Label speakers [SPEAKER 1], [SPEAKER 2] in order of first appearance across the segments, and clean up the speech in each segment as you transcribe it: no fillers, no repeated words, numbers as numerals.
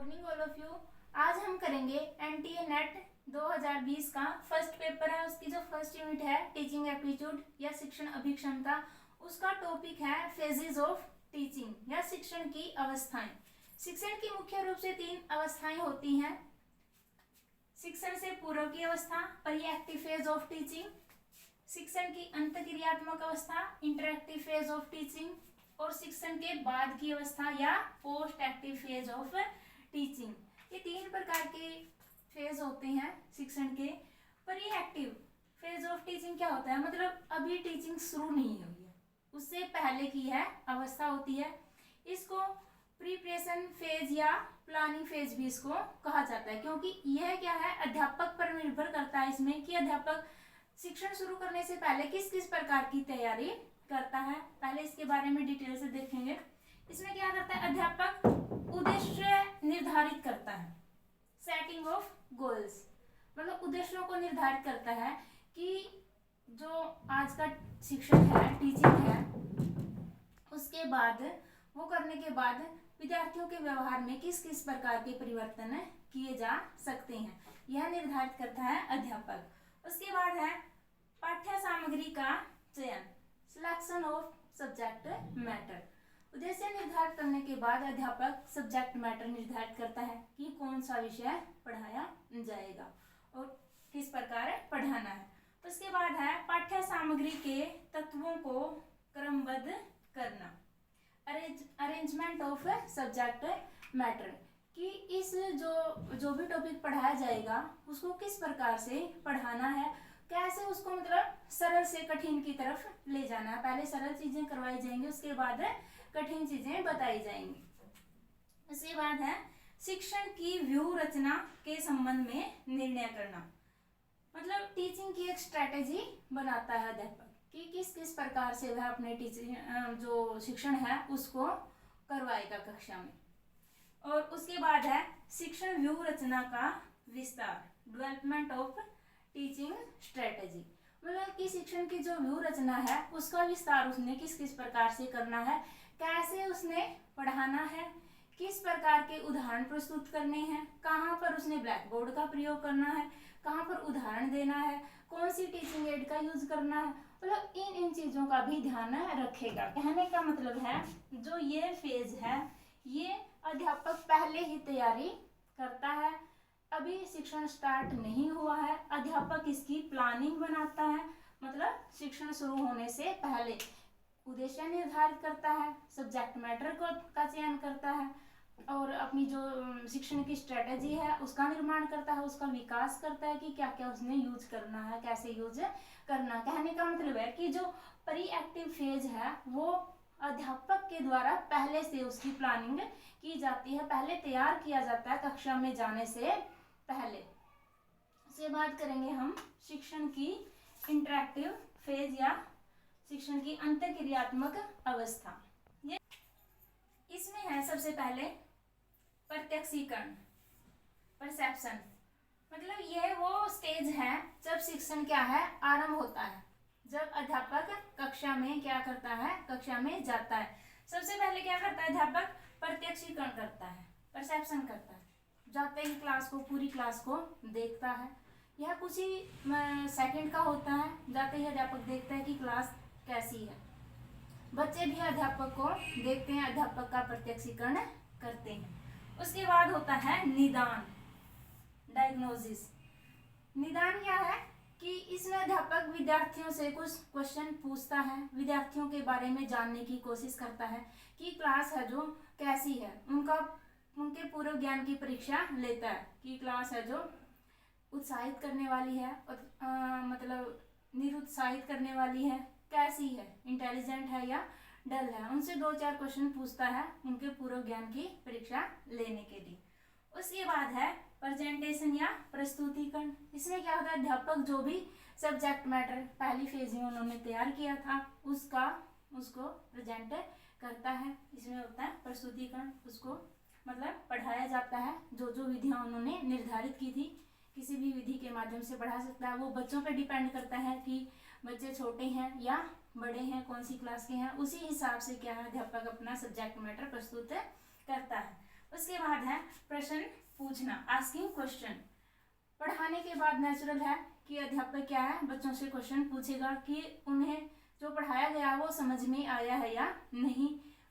[SPEAKER 1] Morning all of you. आज हम करेंगे एनटीए नेट 2020 का फर्स्ट पेपर है। उसकी जो फर्स्ट यूनिट है टीचिंग एप्टीट्यूड या शिक्षण अभिक्षमता, उसका टॉपिक है फेजेस ऑफ टीचिंग या शिक्षण की अवस्थाएं। शिक्षण की मुख्य रूप से 3 अवस्थाएं होती हैं। शिक्षण से पूर्व की अवस्था प्री-एक्टिव फेज ऑफ टीचिंग, शिक्षण की अंतःक्रियात्मक अवस्था इंटरएक्टिव फेज ऑफ टीचिंग, और शिक्षण के बाद की अवस्था या post active phase of teaching. ये 3 प्रकार के फेज होते हैं शिक्षण के। Pre active phase of teaching क्या होता है, मतलब अभी टीचिंग शुरू नहीं हुई है, उससे पहले की है अवस्था होती है। इसको प्रिपरेशन फेज या प्लानिंग फेज भी इसको कहा जाता है, क्योंकि यह क्या है अध्यापक पर निर्भर करता है इसमें कि अध्यापक शिक्षण शुरू करने से पहले किस किस प्रकार की तैयारी करता है। पहले इसके बारे में डिटेल से देखेंगे। इसमें क्या करता है अध्यापक उद्देश्य निर्धारित करता है, सेटिंग ऑफ गोल्स, मतलब उद्देश्यों को निर्धारित करता है कि जो आज का शिक्षण है टीचिंग है, उसके बाद वो करने के बाद विद्यार्थियों के व्यवहार में किस किस प्रकार के परिवर्तन किए जा सकते हैं, यह निर्धारित करता है अध्यापक। उसके बाद है पाठ्य सामग्री का चयन, सिलेक्शन ऑफ सब्जेक्ट मैटर। उद्देश्य निर्धारित करने के बाद अध्यापक सब्जेक्ट मैटर निर्धारित करता है कि कौन सा विषय पढ़ाया जाएगा और किस प्रकार पढ़ाना है। उसके बाद है पाठ्य सामग्री के तत्वों को क्रमबद्ध करना, अरेंजमेंट ऑफ सब्जेक्ट मैटर, कि इस जो भी टॉपिक पढ़ाया जाएगा उसको किस प्रकार से पढ़ाना है, कैसे उसको मतलब सरल से कठिन की तरफ ले जाना है। पहले सरल चीजें करवाई जाएंगी, उसके बाद कठिन चीजें बताई जाएंगी। उसके बाद है शिक्षण की व्यूह रचना के संबंध में निर्णय करना, मतलब टीचिंग की एक स्ट्रेटेजी बनाता है अध्यापक कि किस किस प्रकार से वह अपने टीचिंग जो शिक्षण है उसको करवाएगा कक्षा में। और उसके बाद है शिक्षण व्यूह रचना का विस्तार, डेवलपमेंट ऑफ टीचिंग स्ट्रेटेजी, मतलब कि शिक्षण की जो व्यूह रचना है उसका विस्तार उसने किस किस प्रकार से करना है, कैसे उसने पढ़ाना है, किस प्रकार के उदाहरण प्रस्तुत करने हैं, कहाँ पर उसने ब्लैक बोर्ड का प्रयोग करना है, कहाँ पर उदाहरण देना है, कौन सी टीचिंग एड का यूज करना है, मतलब इन चीजों का भी ध्यान रखेगा। कहने का मतलब है जो ये फेज है ये अध्यापक पहले ही तैयारी करता है, अभी शिक्षण स्टार्ट नहीं हुआ है, अध्यापक इसकी प्लानिंग बनाता है, मतलब शिक्षण शुरू होने से पहले उद्देश्य निर्धारित करता है, सब्जेक्ट मैटर का चयन करता है, और अपनी जो शिक्षण की स्ट्रेटेजी है उसका निर्माण करता है, उसका विकास करता है कि क्या क्या उसने यूज करना है, कैसे यूज करना। कहने का मतलब है कि जो प्री एक्टिव फेज है वो अध्यापक के द्वारा पहले से उसकी प्लानिंग की जाती है, पहले तैयार किया जाता है कक्षा में जाने से पहले। उसके बाद करेंगे हम शिक्षण की इंटरएक्टिव फेज या शिक्षण की अंतःक्रियात्मक अवस्था। ये इसमें है सबसे पहले प्रत्यक्षीकरण, परसेप्शन, मतलब ये वो स्टेज है जब शिक्षण क्या है आरंभ होता है, जब अध्यापक कक्षा में क्या करता है, कक्षा में जाता है। सबसे पहले क्या करता है अध्यापक प्रत्यक्षीकरण करता है, परसेप्शन करता है, जाते ही क्लास को पूरी क्लास को देखता है। यह कुछ ही सेकंड का होता है, जाते ही अध्यापक देखता है कि क्लास कैसी है। बच्चे भी अध्यापक को देखते हैं, अध्यापक का प्रत्यक्षीकरण करते हैं। उसके बाद होता है निदान, डायग्नोसिस। निदान क्या है कि इसमें अध्यापक विद्यार्थियों से कुछ क्वेश्चन पूछता है, विद्यार्थियों के बारे में जानने की कोशिश करता है कि क्लास है जो कैसी है, उनके पूर्व ज्ञान की परीक्षा लेता है कि क्लास है जो उत्साहित करने वाली है और मतलब निरुत्साहित करने वाली है, कैसी है, इंटेलिजेंट है या डल है। उनसे 2-4 क्वेश्चन पूछता है उनके पूर्व ज्ञान की परीक्षा लेने के लिए। उसके बाद है प्रेजेंटेशन या प्रस्तुतिकरण। इसमें क्या होता है अध्यापक जो भी सब्जेक्ट मैटर पहली फेज में उन्होंने तैयार किया था उसको प्रेजेंट करता है। इसमें होता है प्रस्तुतिकरण, उसको मतलब पढ़ाया जाता है, जो जो विधियाँ उन्होंने निर्धारित की थी, किसी भी विधि के माध्यम से पढ़ा सकता है। वो बच्चों पे डिपेंड करता है कि बच्चे छोटे हैं या बड़े हैं, कौन सी क्लास के हैं, उसी हिसाब से क्या है अध्यापक अपना सब्जेक्ट मैटर प्रस्तुत करता है। उसके बाद है प्रश्न पूछना, आस्किंग क्वेश्चन। पढ़ाने के बाद नेचुरल है कि अध्यापक क्या है, बच्चों से क्वेश्चन पूछेगा कि उन्हें जो पढ़ाया गया वो समझ में आया है या नहीं,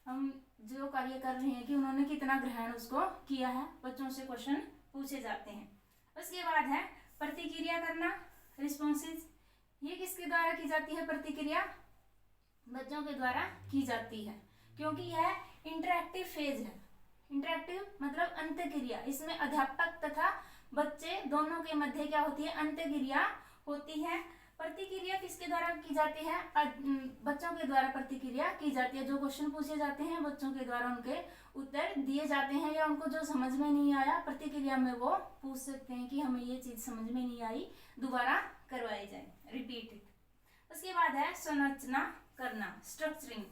[SPEAKER 1] हम जो कार्य कर रहे हैं कि उन्होंने कितना ग्रहण उसको किया है, बच्चों से क्वेश्चन पूछे जाते हैं। उसके बाद है प्रतिक्रिया करना, रिस्पॉन्सेज। ये किसके द्वारा की जाती है प्रतिक्रिया, बच्चों के द्वारा की जाती है, क्योंकि यह इंटरेक्टिव फेज है। इंटरेक्टिव मतलब अंतःक्रिया, इसमें अध्यापक तथा बच्चे दोनों के मध्य क्या होती है, अंतःक्रिया होती है। प्रतिक्रिया किसके द्वारा की जाती है, बच्चों के द्वारा प्रतिक्रिया की जाती है। जो क्वेश्चन पूछे जाते हैं बच्चों के द्वारा उनके उत्तर दिए जाते हैं, या उनको जो समझ में नहीं आया प्रतिक्रिया में वो पूछ सकते हैं कि हमें ये चीज समझ में नहीं आई, दोबारा करवाई जाए, रिपीट इट। उसके बाद है संरचना करना, स्ट्रक्चरिंग।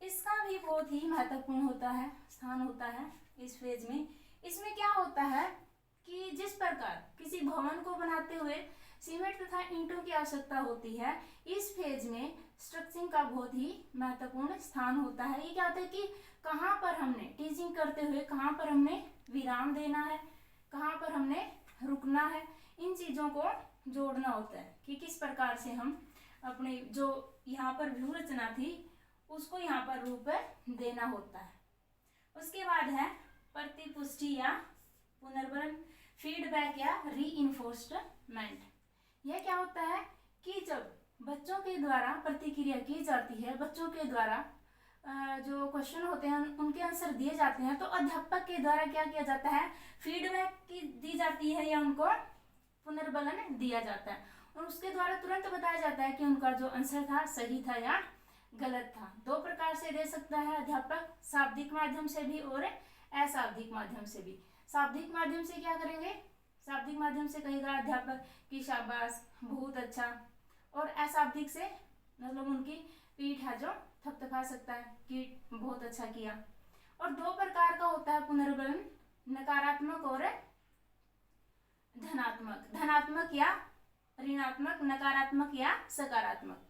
[SPEAKER 1] इसका भी बहुत ही महत्वपूर्ण होता है, स्थान होता है इस फेज में। इसमें क्या होता है कि जिस प्रकार किसी भवन को बनाते हुए सीमेंट तथा ईंटों की आवश्यकता होती है, इस फेज में स्ट्रक्चरिंग का बहुत ही महत्वपूर्ण स्थान होता है। ये क्या होता है कि कहाँ पर हमने टीचिंग करते हुए कहाँ पर हमने विराम देना है, कहाँ पर हमने रुकना है, इन चीज़ों को जोड़ना होता है कि किस प्रकार से हम अपने जो यहाँ पर व्यू रचना थी उसको यहाँ पर रूप देना होता है। उसके बाद है प्रतिपुष्टि या पुनर्बलन, फीडबैक या रीइंफोर्समेंट। यह क्या होता है कि जब बच्चों के द्वारा प्रतिक्रिया की जाती है, बच्चों के द्वारा जो क्वेश्चन होते हैं उनके आंसर दिए जाते हैं, तो अध्यापक के द्वारा क्या किया जाता है, फीडबैक की दी जाती है या उनको पुनर्बलन दिया जाता है, और उसके द्वारा तुरंत बताया जाता है कि उनका जो आंसर था सही था या गलत था। दो प्रकार से दे सकता है अध्यापक, शाब्दिक माध्यम से भी और अशाब्दिक माध्यम से भी। शाब्दिक माध्यम से क्या करेंगे, शाब्दिक माध्यम से कहेगा अध्यापक कि शाबाश, बहुत अच्छा, और अशाब्दिक से मतलब उनकी पीठ है जो थपथपा सकता है कि बहुत अच्छा किया। और दो प्रकार का होता है पुनर्बलन, नकारात्मक और धनात्मक, धनात्मक या ऋणात्मक, नकारात्मक या सकारात्मक।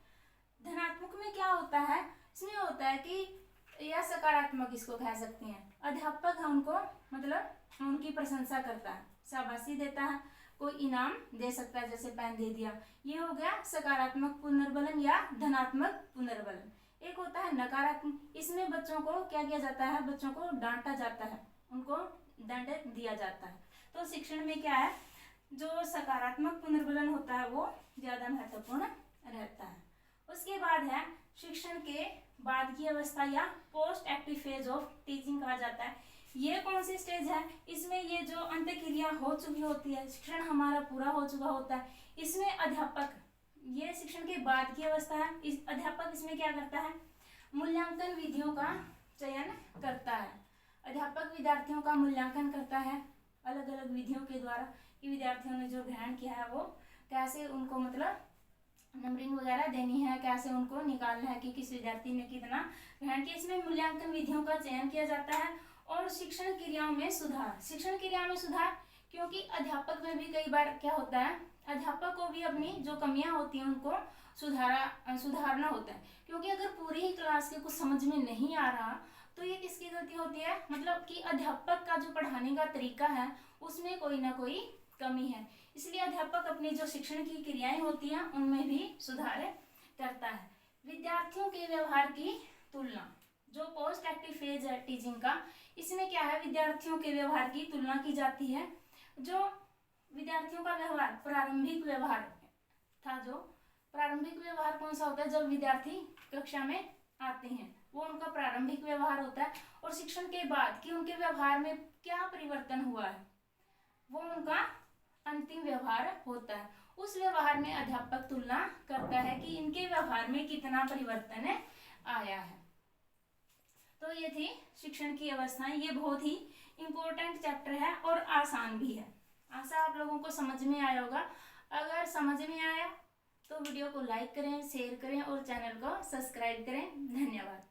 [SPEAKER 1] धनात्मक में क्या होता है, इसमें होता है कि या सकारात्मक इसको कह सकते हैं, अध्यापक है उनको मतलब उनकी प्रशंसा करता है, शाबाशी देता है, कोई इनाम दे सकता है, जैसे पेन दे दिया। ये हो गया सकारात्मक पुनर्बलन या धनात्मक पुनर्बलन। एक होता है नकारात्मक, इसमें बच्चों को क्या किया जाता है, बच्चों को डांटा जाता है, उनको दंड दिया जाता है। तो शिक्षण में क्या है, जो सकारात्मक पुनर्बलन होता है वो ज्यादा महत्वपूर्ण रहता है। उसके बाद है शिक्षण के बाद की अवस्था या post active phase of teaching कहा जाता है। ये कौन सी स्टेज है, इसमें ये जो अंतःक्रिया हो चुकी होती है, शिक्षण हमारा पूरा हो चुका होता है, इसमें अध्यापक, ये शिक्षण के बाद की अवस्था है, इस अध्यापक इसमें क्या करता है, मूल्यांकन विधियों का चयन करता है। अध्यापक विद्यार्थियों का मूल्यांकन करता है अलग अलग विधियों के द्वारा कि विद्यार्थियों ने जो ग्रहण किया है वो कैसे उनको मतलब नंबरिंग वगैरह देनी है, कैसे उनको निकालना है कि किस विद्यार्थी ने कितना ग्रहण किया। इसमें मूल्यांकन विधियों का चयन किया जाता है। और शिक्षण क्रियाओं में सुधार, शिक्षण क्रिया में सुधार, क्योंकि अध्यापक में भी कई बार क्या होता है, अध्यापक को भी अपनी जो कमियां होती हैं उनको सुधारना होता है, क्योंकि अगर पूरी ही क्लास के कुछ समझ में नहीं आ रहा तो ये किसकी गलती होती है, मतलब कि अध्यापक का जो पढ़ाने का तरीका है उसमें कोई ना कोई कमी है। इसलिए अध्यापक अपनी जो शिक्षण की क्रियाएं होती हैं उनमें भी सुधार करता है। विद्यार्थियों के व्यवहार की तुलना, जो पोस्ट एक्टिव फेज है टीचिंग का, इसमें क्या है, विद्यार्थियों के व्यवहार की तुलना की जाती है। जो विद्यार्थियों का व्यवहार, प्रारंभिक व्यवहार था, जो प्रारंभिक व्यवहार कौन सा होता है, जब विद्यार्थी कक्षा में आते हैं वो उनका प्रारंभिक व्यवहार होता है। और शिक्षण के बाद कि उनके व्यवहार में क्या परिवर्तन हुआ है वो उनका अंतिम व्यवहार होता है। उस व्यवहार में अध्यापक तुलना करता है कि इनके व्यवहार में कितना परिवर्तन आया है। तो ये थी शिक्षण की अवस्थाएं। ये बहुत ही इम्पोर्टेंट चैप्टर है और आसान भी है। आशा आप लोगों को समझ में आया होगा। अगर समझ में आया तो वीडियो को लाइक करें, शेयर करें और चैनल को सब्सक्राइब करें। धन्यवाद।